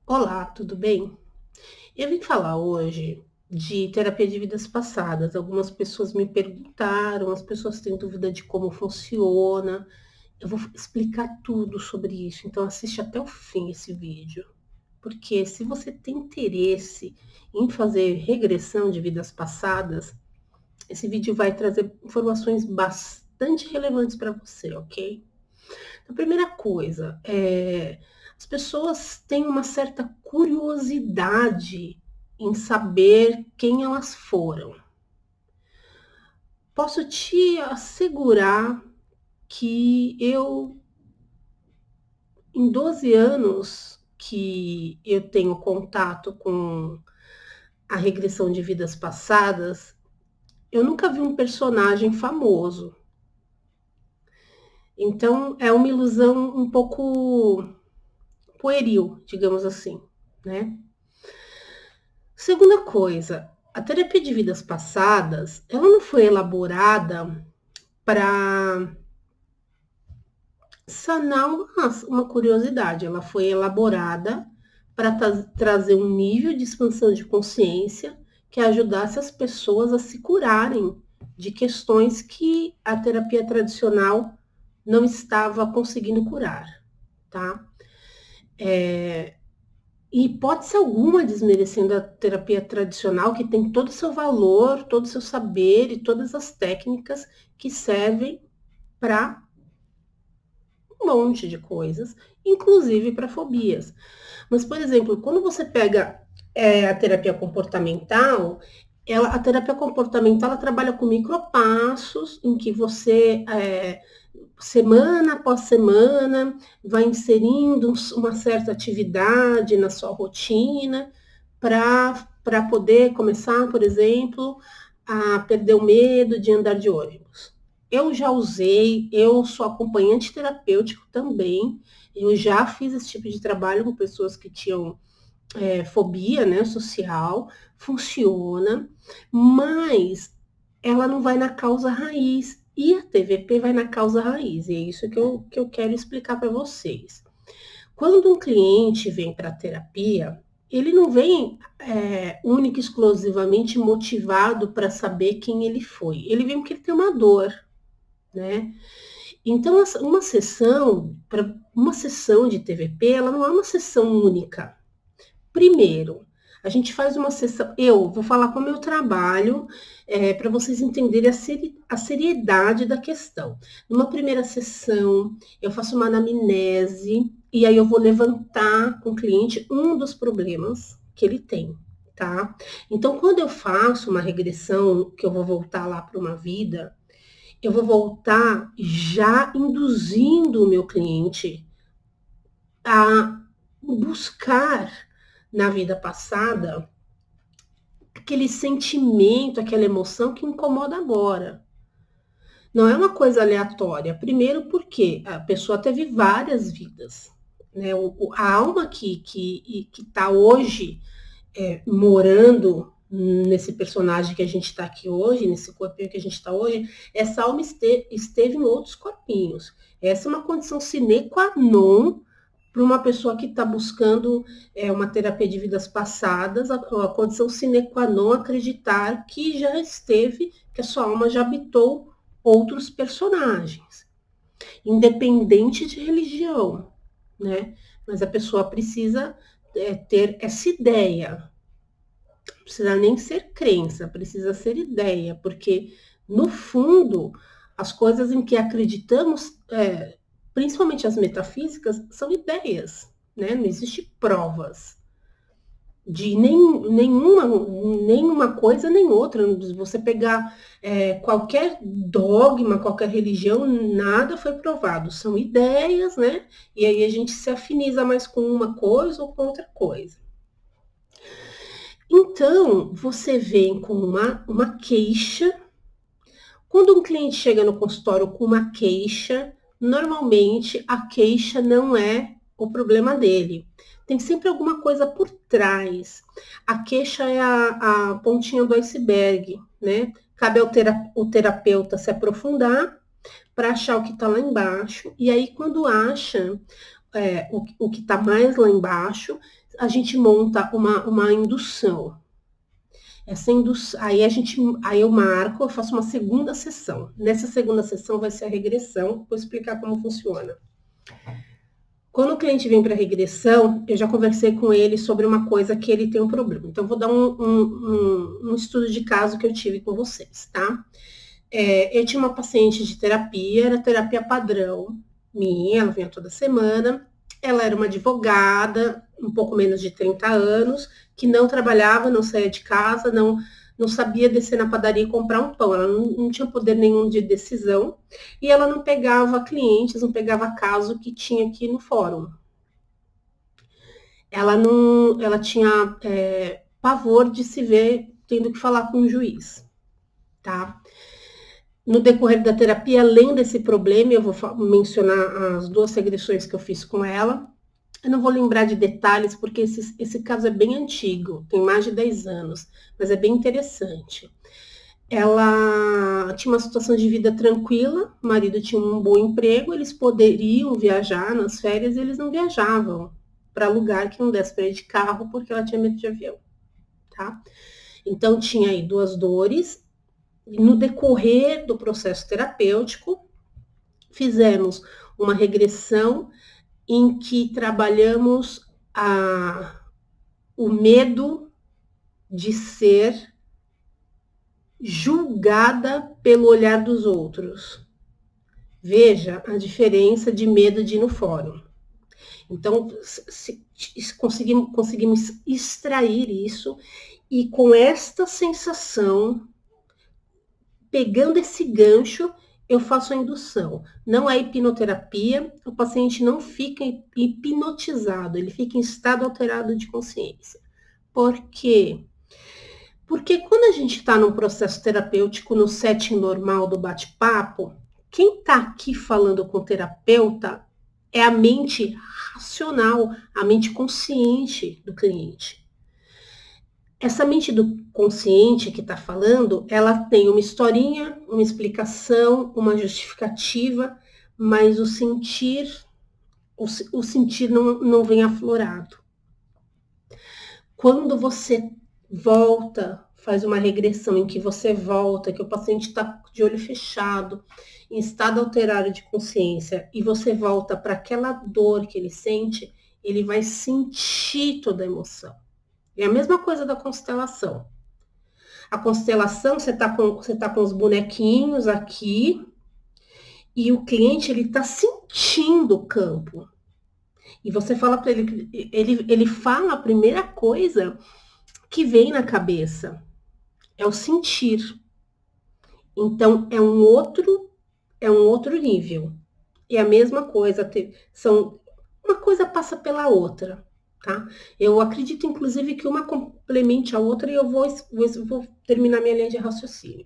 Olá, tudo bem? Eu vim falar hoje de terapia de vidas passadas. Algumas pessoas me perguntaram, as pessoas têm dúvida de como funciona. Eu vou explicar tudo sobre isso, então assiste até o fim esse vídeo. Porque se você tem interesse em fazer regressão de vidas passadas, esse vídeo vai trazer informações bastante relevantes para você, ok? A primeira coisa, as pessoas têm uma certa curiosidade em saber quem elas foram. Posso te assegurar que em 12 anos que eu tenho contato com a regressão de vidas passadas, eu nunca vi um personagem famoso. Então, é uma ilusão um pouco pueril, digamos assim, né? Segunda coisa, a terapia de vidas passadas, ela não foi elaborada para sanar uma curiosidade, ela foi elaborada para trazer um nível de expansão de consciência que ajudasse as pessoas a se curarem de questões que a terapia tradicional não estava conseguindo curar, tá? Em hipótese alguma desmerecendo a terapia tradicional, que tem todo o seu valor, todo o seu saber e todas as técnicas que servem para um monte de coisas, inclusive para fobias. Mas, por exemplo, quando você pega a terapia comportamental, a terapia comportamental ela trabalha com micropassos em que você semana após semana, vai inserindo uma certa atividade na sua rotina para poder começar, por exemplo, a perder o medo de andar de ônibus. Eu já usei, eu sou acompanhante terapêutico também, eu já fiz esse tipo de trabalho com pessoas que tinham fobia, né, social, funciona, mas ela não vai na causa raiz. E a TVP vai na causa raiz, e é isso que eu quero explicar para vocês. Quando um cliente vem para a terapia, ele não vem única e exclusivamente motivado para saber quem ele foi. Ele vem porque ele tem uma dor, né? Então, uma sessão de TVP, ela não é uma sessão única. Primeiro, a gente faz uma sessão. Eu vou falar como eu trabalho, para vocês entenderem a seriedade da questão. Numa primeira sessão, eu faço uma anamnese, e aí eu vou levantar com o cliente um dos problemas que ele tem, tá? Então, quando eu faço uma regressão, que eu vou voltar lá para uma vida, eu vou voltar já induzindo o meu cliente a buscar na vida passada aquele sentimento, aquela emoção que incomoda agora. Não é uma coisa aleatória. Primeiro, porque a pessoa teve várias vidas. Né? A alma que está hoje morando nesse personagem que a gente está aqui hoje, nesse corpinho que a gente está hoje, essa alma esteve em outros corpinhos. Essa é uma condição sine qua non para uma pessoa que está buscando uma terapia de vidas passadas, a condição sine qua non acreditar que já esteve, que a sua alma já habitou outros personagens, independente de religião, né? Mas a pessoa precisa ter essa ideia, não precisa nem ser crença, precisa ser ideia, porque no fundo as coisas em que acreditamos, principalmente as metafísicas, são ideias, né? Não existe provas de nenhuma coisa nem outra. Se você pegar qualquer dogma, qualquer religião, nada foi provado. São ideias, né? E aí a gente se afiniza mais com uma coisa ou com outra coisa. Então, você vem com uma queixa. Quando um cliente chega no consultório com uma queixa, normalmente a queixa não é o problema dele. Tem sempre alguma coisa por trás. A queixa é a pontinha do iceberg, né? Cabe ao terapeuta se aprofundar para achar o que está lá embaixo. E aí, quando acha o que está mais lá embaixo, a gente monta uma indução. Essa indução, aí eu marco, eu faço uma segunda sessão. Nessa segunda sessão vai ser a regressão, vou explicar como funciona. Quando o cliente vem para a regressão, eu já conversei com ele sobre uma coisa que ele tem um problema. Então, vou dar um estudo de caso que eu tive com vocês, tá? Eu tinha uma paciente de terapia, era terapia padrão minha, ela vinha toda semana. Ela era uma advogada, um pouco menos de 30 anos, que não trabalhava, não saía de casa, não sabia descer na padaria e comprar um pão. Ela não tinha poder nenhum de decisão e ela não pegava clientes, não pegava caso que tinha aqui no fórum. Ela tinha pavor de se ver tendo que falar com um juiz, tá? No decorrer da terapia, além desse problema, eu vou mencionar as 2 regressões que eu fiz com ela. Eu não vou lembrar de detalhes, porque esse caso é bem antigo, tem mais de 10 anos, mas é bem interessante. Ela tinha uma situação de vida tranquila, o marido tinha um bom emprego, eles poderiam viajar nas férias e eles não viajavam para lugar que não desse para ir de carro, porque ela tinha medo de avião, tá? Então, tinha aí 2 dores. No decorrer do processo terapêutico, fizemos uma regressão em que trabalhamos o medo de ser julgada pelo olhar dos outros. Veja a diferença de medo de ir no fórum. Então, conseguimos extrair isso, e com esta sensação, pegando esse gancho, eu faço a indução. Não é hipnoterapia, o paciente não fica hipnotizado, ele fica em estado alterado de consciência. Por quê? Porque quando a gente está num processo terapêutico, no setting normal do bate-papo, quem está aqui falando com o terapeuta é a mente racional, a mente consciente do cliente. Essa mente do consciente que está falando, ela tem uma historinha, uma explicação, uma justificativa, mas o sentir não vem aflorado. Quando você volta, faz uma regressão em que você volta, que o paciente está de olho fechado, em estado alterado de consciência, e você volta para aquela dor que ele sente, ele vai sentir toda a emoção. É a mesma coisa da constelação. A constelação, você tá com os bonequinhos aqui, e o cliente, ele tá sentindo o campo. E você fala para ele fala a primeira coisa que vem na cabeça. É o sentir. Então, é um outro nível. E a mesma coisa, uma coisa passa pela outra. Tá? Eu acredito, inclusive, que uma complemente a outra, e eu vou terminar minha linha de raciocínio.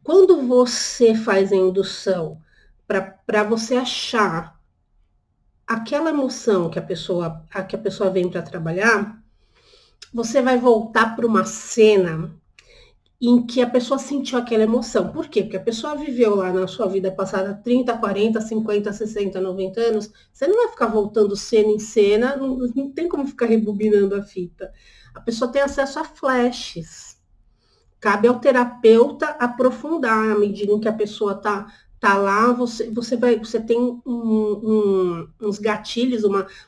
Quando você faz a indução para você achar aquela emoção que a pessoa vem para trabalhar, você vai voltar para uma cena em que a pessoa sentiu aquela emoção. Por quê? Porque a pessoa viveu lá na sua vida passada 30, 40, 50, 60, 90 anos. Você não vai ficar voltando cena em cena, não tem como ficar rebobinando a fita. A pessoa tem acesso a flashes. Cabe ao terapeuta aprofundar à medida em que a pessoa tá lá, você tem uns gatilhos,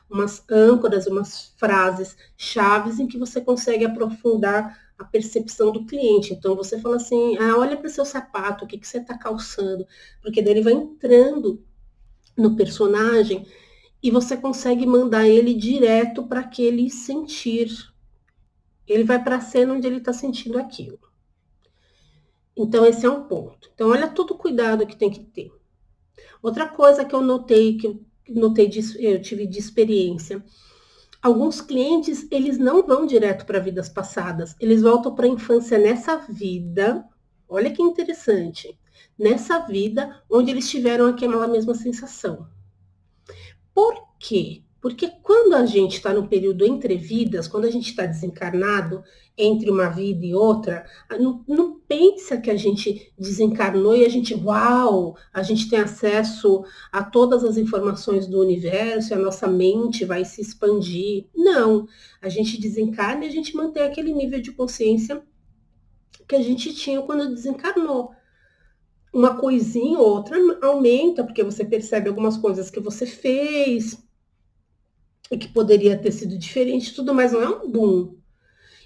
umas âncoras, umas frases chaves em que você consegue aprofundar a percepção do cliente. Então, você fala assim, olha para o seu sapato, o que você está calçando? Porque daí ele vai entrando no personagem e você consegue mandar ele direto para aquele sentir. Ele vai para a cena onde ele está sentindo aquilo. Então, esse é um ponto. Então, olha todo o cuidado que tem que ter. Outra coisa que eu notei, eu tive de experiência. Alguns clientes, eles não vão direto para vidas passadas, eles voltam para a infância nessa vida. Olha que interessante. Nessa vida, onde eles tiveram aquela mesma sensação. Por quê? Porque quando a gente está no período entre vidas, quando a gente está desencarnado entre uma vida e outra, não pensa que a gente desencarnou e a gente, uau, a gente tem acesso a todas as informações do universo, e a nossa mente vai se expandir. Não, a gente desencarna e a gente mantém aquele nível de consciência que a gente tinha quando desencarnou. Uma coisinha ou outra aumenta, porque você percebe algumas coisas que você fez, e que poderia ter sido diferente, tudo, mas não é um boom.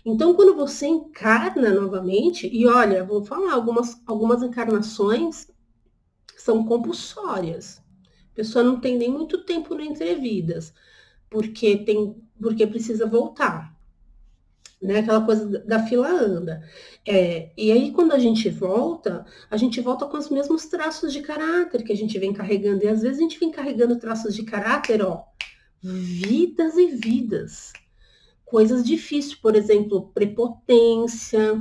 Então, quando você encarna novamente, e olha, vou falar, algumas encarnações são compulsórias. A pessoa não tem nem muito tempo no entrevidas, porque precisa voltar, né? Aquela coisa da fila anda. E aí, quando a gente volta com os mesmos traços de caráter que a gente vem carregando. E às vezes a gente vem carregando traços de caráter, ó, vidas e vidas. Coisas difíceis, por exemplo, prepotência,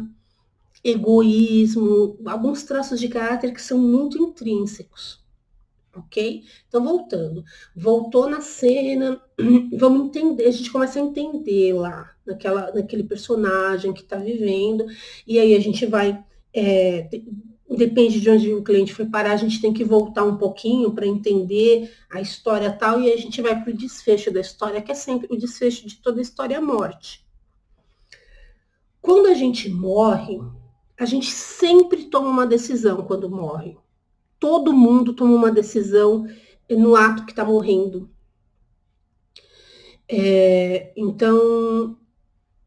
egoísmo, alguns traços de caráter que são muito intrínsecos, ok? Então, voltou na cena, vamos entender, a gente começa a entender lá, naquele personagem que está vivendo, e aí a gente vai, depende de onde o cliente foi parar, a gente tem que voltar um pouquinho para entender a história tal, e aí a gente vai para o desfecho da história, que é sempre o desfecho de toda história, a morte. Quando a gente morre, a gente sempre toma uma decisão quando morre. Todo mundo toma uma decisão no ato que está morrendo. Então,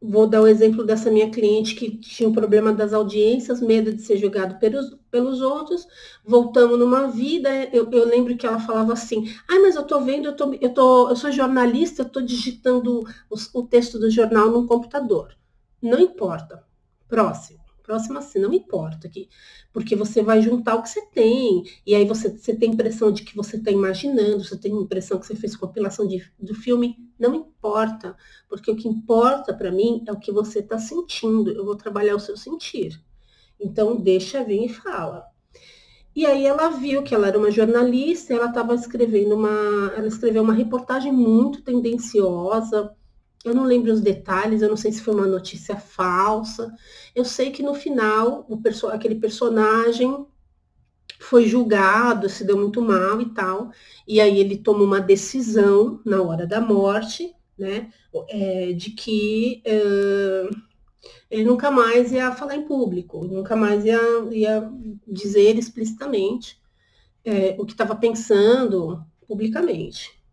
vou dar o exemplo dessa minha cliente que tinha o problema das audiências, medo de ser julgado pelos outros. Voltamos numa vida, eu lembro que ela falava assim, mas eu tô vendo, eu sou jornalista, eu tô digitando o texto do jornal no computador. Não importa. Próximo assim, não importa, porque você vai juntar o que você tem, e aí você tem a impressão de que você está imaginando, você tem a impressão que você fez compilação do filme, não importa, porque o que importa para mim é o que você está sentindo, eu vou trabalhar o seu sentir. Então, deixa vir e fala. E aí ela viu que ela era uma jornalista, ela estava escrevendo ela escreveu uma reportagem muito tendenciosa. Eu não lembro os detalhes, eu não sei se foi uma notícia falsa. Eu sei que no final, aquele personagem foi julgado, se deu muito mal e tal. E aí ele tomou uma decisão na hora da morte, né? De que ele nunca mais ia falar em público, nunca mais ia dizer explicitamente o que estava pensando publicamente.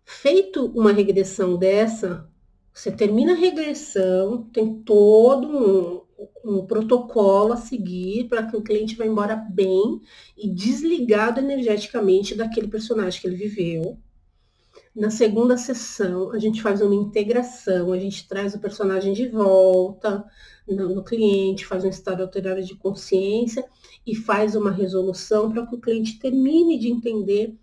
Feito uma regressão dessa, você termina a regressão, tem todo um protocolo a seguir para que o cliente vá embora bem e desligado energeticamente daquele personagem que ele viveu. Na segunda sessão, a gente faz uma integração, a gente traz o personagem de volta no cliente, faz um estado alterado de consciência e faz uma resolução para que o cliente termine de entender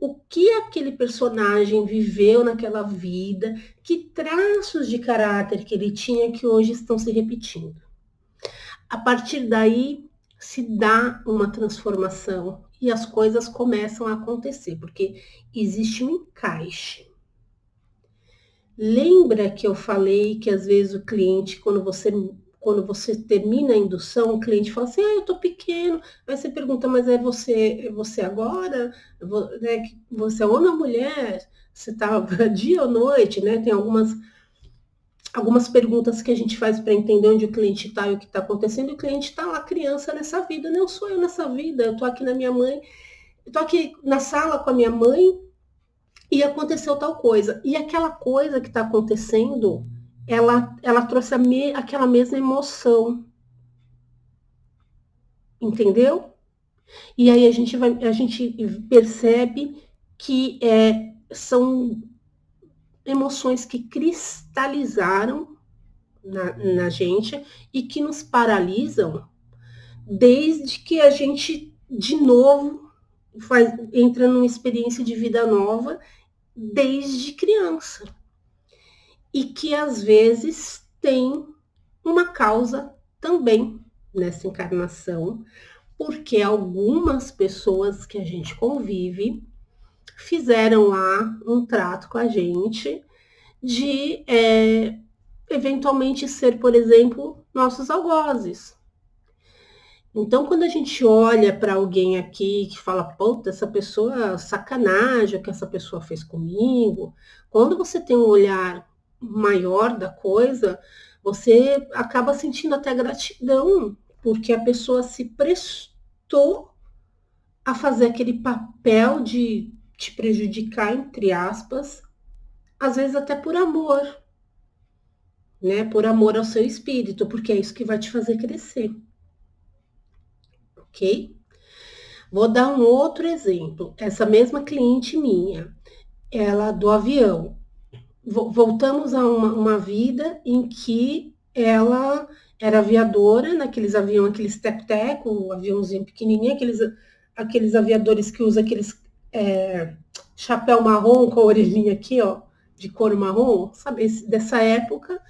o que aquele personagem viveu naquela vida, que traços de caráter que ele tinha que hoje estão se repetindo. A partir daí, se dá uma transformação e as coisas começam a acontecer, porque existe um encaixe. Lembra que eu falei que às vezes o cliente, quando você termina a indução, o cliente fala assim, eu tô pequeno. Aí você pergunta, mas é você agora? Você é homem ou mulher? Você tá dia ou noite, né? Tem algumas perguntas que a gente faz para entender onde o cliente está e o que está acontecendo. E o cliente está lá, criança nessa vida. Não sou eu nessa vida, eu tô aqui na minha mãe, eu tô aqui na sala com a minha mãe e aconteceu tal coisa. E aquela coisa que está acontecendo, ela trouxe aquela mesma emoção. Entendeu? E aí a gente percebe que são emoções que cristalizaram na gente e que nos paralisam desde que a gente, de novo, entra numa experiência de vida nova desde criança. E que às vezes tem uma causa também nessa encarnação, porque algumas pessoas que a gente convive fizeram lá um trato com a gente de eventualmente ser, por exemplo, nossos algozes. Então, quando a gente olha para alguém aqui que fala, puta, essa pessoa sacanagem, o que essa pessoa fez comigo, quando você tem um olhar maior da coisa, você acaba sentindo até gratidão, porque a pessoa se prestou a fazer aquele papel de te prejudicar, entre aspas, às vezes até por amor, né? Por amor ao seu espírito, porque é isso que vai te fazer crescer, ok? Vou dar um outro exemplo. Essa mesma cliente minha, ela do avião. Voltamos a uma vida em que ela era aviadora, naqueles aviões, aqueles tep-tep, o aviãozinho pequenininho, aqueles aviadores que usam aqueles chapéu marrom com a orelhinha aqui, ó, de couro marrom, sabe? Dessa época,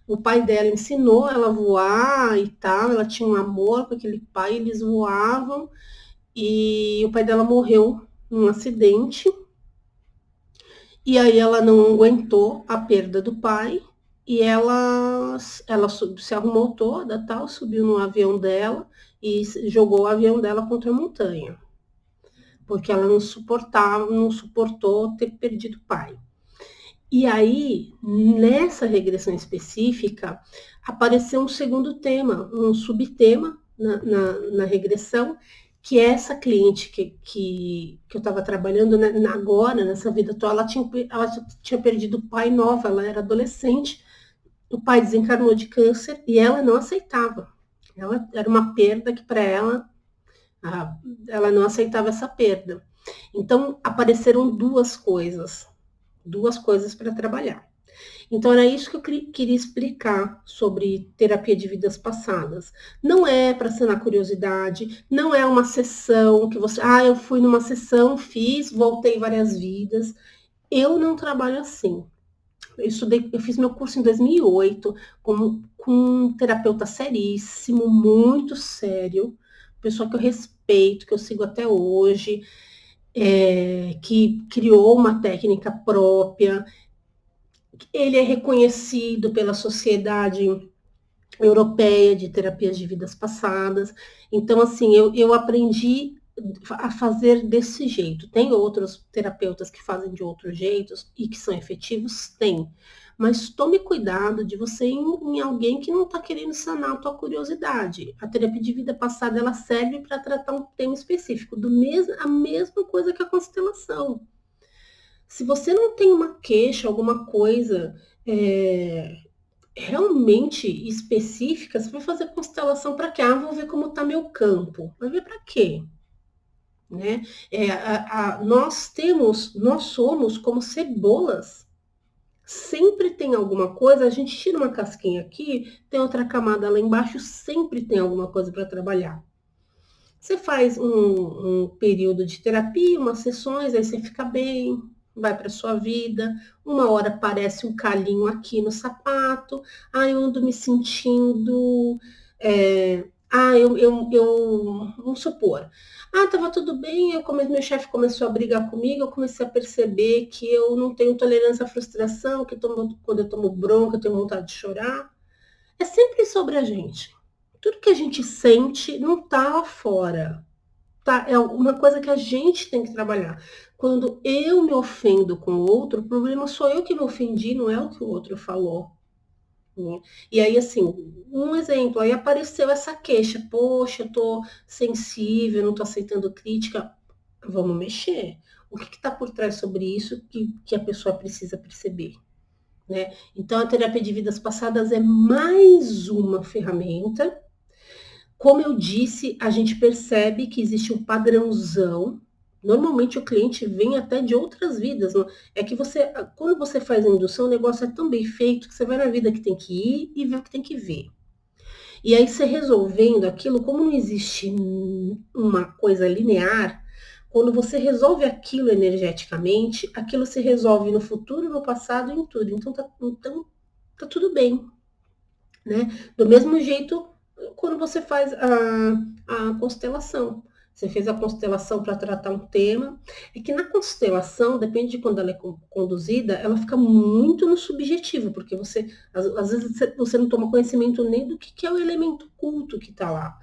o pai dela ensinou ela a voar e tal, ela tinha um amor com aquele pai, eles voavam, e o pai dela morreu num acidente, e aí ela não aguentou a perda do pai, e ela se arrumou toda, tal, subiu no avião dela e jogou o avião dela contra a montanha, porque ela não suportou ter perdido o pai. E aí, nessa regressão específica, apareceu um segundo tema, um subtema na regressão, que é essa cliente que eu estava trabalhando, né, agora, nessa vida atual, ela tinha perdido o pai nova, ela era adolescente, o pai desencarnou de câncer e ela não aceitava. Ela era uma perda que para ela, ela não aceitava essa perda. Então, apareceram duas coisas para trabalhar. Então, era isso que eu queria explicar sobre terapia de vidas passadas. Não é para sanar curiosidade, não é uma sessão que você, eu fui numa sessão, fiz, voltei várias vidas. Eu não trabalho assim. Eu fiz meu curso em 2008 com um terapeuta seríssimo, muito sério, pessoa que eu respeito, que eu sigo até hoje, que criou uma técnica própria. Ele é reconhecido pela Sociedade Europeia de Terapias de Vidas Passadas. Então, assim, eu aprendi a fazer desse jeito. Tem outros terapeutas que fazem de outros jeitos e que são efetivos? Tem. Mas tome cuidado de você ir em alguém que não está querendo sanar a tua curiosidade. A terapia de vida passada, ela serve para tratar um tema específico, a mesma coisa que a constelação. Se você não tem uma queixa, alguma coisa realmente específica, você vai fazer constelação para quê? Vou ver como está meu campo. Vai ver para quê? Né? Nós somos como cebolas. Sempre tem alguma coisa, a gente tira uma casquinha aqui, tem outra camada lá embaixo, sempre tem alguma coisa para trabalhar. Você faz um período de terapia, umas sessões, aí você fica bem, vai para sua vida, uma hora aparece um calinho aqui no sapato, eu ando me sentindo, vamos supor, tava tudo bem, meu chefe começou a brigar comigo, eu comecei a perceber que eu não tenho tolerância à frustração, quando eu tomo bronca, eu tenho vontade de chorar. É sempre sobre a gente. Tudo que a gente sente não tá lá fora. Tá? É uma coisa que a gente tem que trabalhar. Quando eu me ofendo com o outro, o problema sou eu que me ofendi, não é o que o outro falou. Né? E aí, assim, um exemplo, aí apareceu essa queixa, poxa, eu tô sensível, não tô aceitando crítica, vamos mexer. O que está por trás sobre isso que a pessoa precisa perceber? Né? Então, a terapia de vidas passadas é mais uma ferramenta. Como eu disse, a gente percebe que existe um padrãozão. Normalmente o cliente vem até de outras vidas. É que quando você faz a indução, o negócio é tão bem feito que você vai na vida que tem que ir e vê o que tem que ver. E aí você resolvendo aquilo, como não existe uma coisa linear, quando você resolve aquilo energeticamente, aquilo se resolve no futuro, no passado e em tudo. Então tá tudo bem, né? Do mesmo jeito, quando você faz a constelação. Você fez a constelação para tratar um tema. É que na constelação, depende de quando ela é conduzida, ela fica muito no subjetivo, porque às vezes, você não toma conhecimento nem do que é o elemento culto que está lá.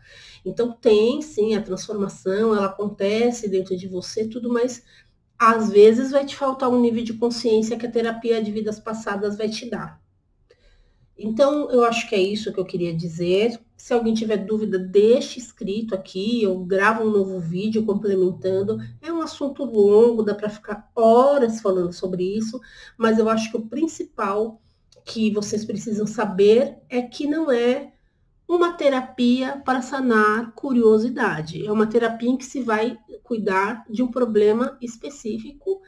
Então, tem sim a transformação, ela acontece dentro de você, tudo, mas às vezes vai te faltar um nível de consciência que a terapia de vidas passadas vai te dar. Então, eu acho que é isso que eu queria dizer. Se alguém tiver dúvida, deixe escrito aqui, eu gravo um novo vídeo complementando. É um assunto longo, dá para ficar horas falando sobre isso, mas eu acho que o principal que vocês precisam saber é que não é uma terapia para sanar curiosidade. É uma terapia em que se vai cuidar de um problema específico.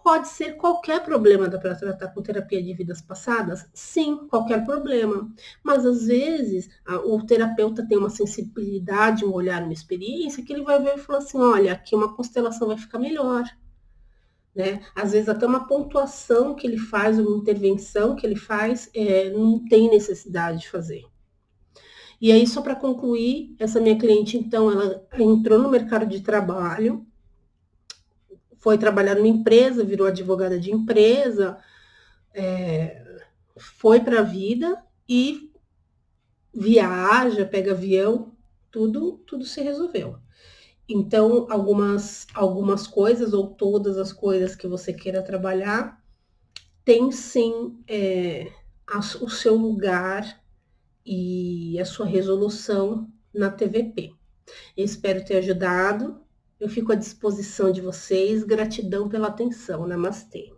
Pode ser qualquer problema, dá para tratar com terapia de vidas passadas? Sim, qualquer problema. Mas às vezes o terapeuta tem uma sensibilidade, um olhar, uma experiência que ele vai ver e falar assim: olha, aqui uma constelação vai ficar melhor. Né? Às vezes até uma pontuação que ele faz, uma intervenção que ele faz, não tem necessidade de fazer. E aí, só para concluir, essa minha cliente, então, ela entrou no mercado de trabalho, foi trabalhar numa empresa, virou advogada de empresa, foi para a vida e viaja, pega avião, tudo se resolveu. Então, algumas coisas, ou todas as coisas que você queira trabalhar, tem sim o seu lugar e a sua resolução na TVP. Eu espero ter ajudado. Eu fico à disposição de vocês. Gratidão pela atenção. Namastê.